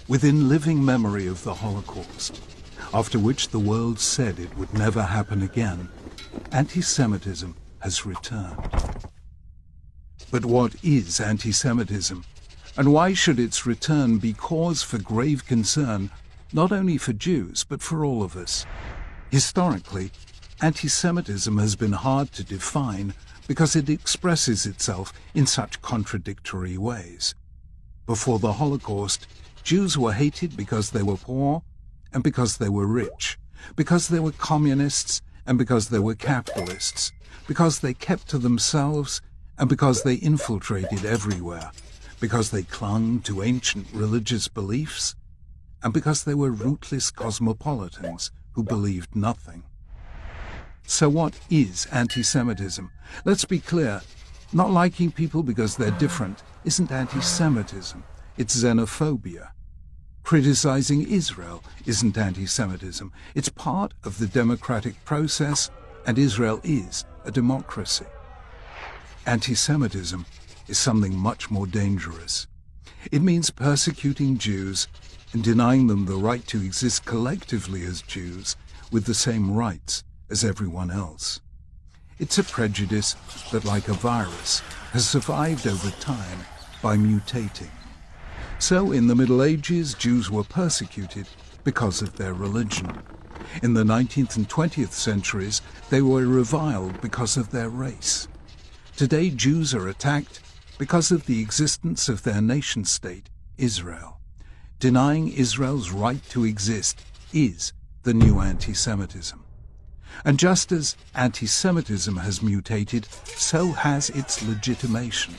within living memory of the Holocaust, after which the world said it would never happen again, anti-Semitism has returned. But what is anti-Semitism, and why should its return be cause for grave concern, not only for Jews, but for all of us? Historically, anti-Semitism has been hard to define because it expresses itself in such contradictory ways. Before the Holocaust, Jews were hated because they were poor and because they were rich, because they were communists and because they were capitalists, because they kept to themselves and because they infiltrated everywhere, because they clung to ancient religious beliefs, and because they were rootless cosmopolitans who believed nothing. So what is anti-Semitism? Let's be clear, not liking people because they're different isn't anti-Semitism, it's xenophobia. Criticizing Israel isn't anti-Semitism, it's part of the democratic process, and Israel is a democracy. Anti-Semitism is something much more dangerous. It means persecuting Jews and denying them the right to exist collectively as Jews with the same rights as everyone else. It's a prejudice that, like a virus, has survived over time by mutating. So in the Middle Ages, Jews were persecuted because of their religion. In the 19th and 20th centuries, they were reviled because of their race. Today, Jews are attacked because of the existence of their nation-state, Israel. Denying Israel's right to exist is the new anti-Semitism. And just as anti-Semitism has mutated, so has its legitimation.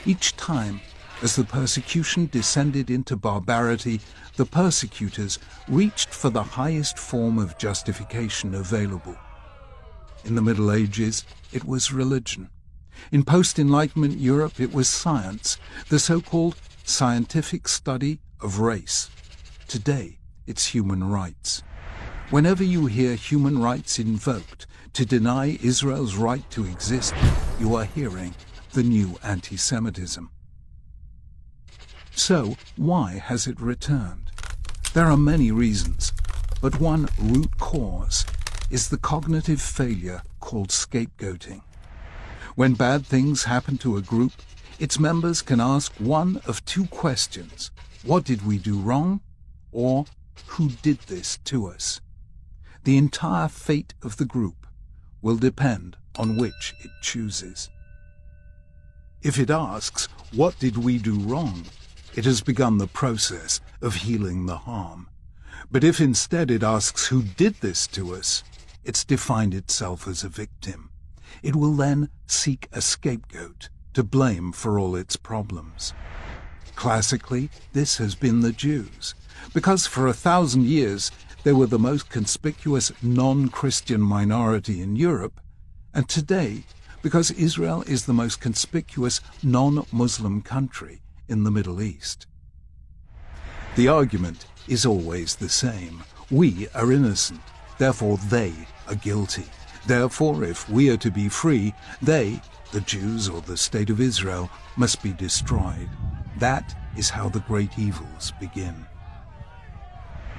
Each time, as the persecution descended into barbarity, the persecutors reached for the highest form of justification available. In the Middle Ages, it was religion. In post-Enlightenment Europe, it was science, the so-called scientific study of race. Today, it's human rights. Whenever you hear human rights invoked to deny Israel's right to exist, you are hearing the new anti-Semitism. So, why has it returned? There are many reasons, but one root cause is the cognitive failure called scapegoating. When bad things happen to a group, its members can ask one of two questions: what did we do wrong? Or who did this to us? The entire fate of the group will depend on which it chooses. If it asks, what did we do wrong? It has begun the process of healing the harm. But if instead it asks, who did this to us? It's defined itself as a victim. It will then seek a scapegoat to blame for all its problems. Classically, this has been the Jews, because for 1,000 years they were the most conspicuous non-Christian minority in Europe, and today, because Israel is the most conspicuous non-Muslim country in the Middle East. The argument is always the same. We are innocent, therefore they are guilty. Therefore, if we are to be free, they, the Jews or the State of Israel, must be destroyed. That is how the great evils begin.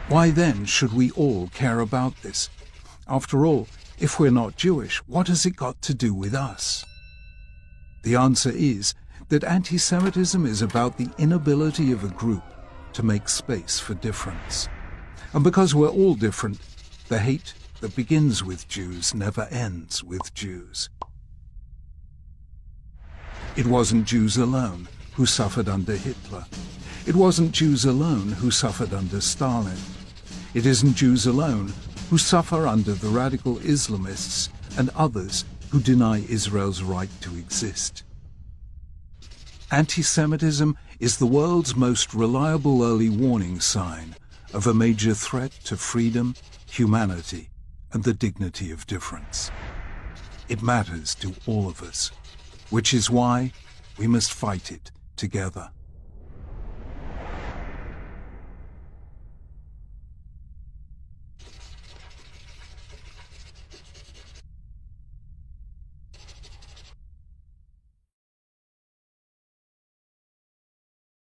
Why then should we all care about this? After all, if we're not Jewish, what has it got to do with us? The answer is that anti-Semitism is about the inability of a group to make space for difference. And because we're all different, the hate that begins with Jews never ends with Jews. It wasn't Jews alone who suffered under Hitler. It wasn't Jews alone who suffered under Stalin. It isn't Jews alone who suffer under the radical Islamists and others who deny Israel's right to exist. Anti-Semitism is the world's most reliable early warning sign of a major threat to freedom, humanity, and the dignity of difference. It matters to all of us, which is why we must fight it together.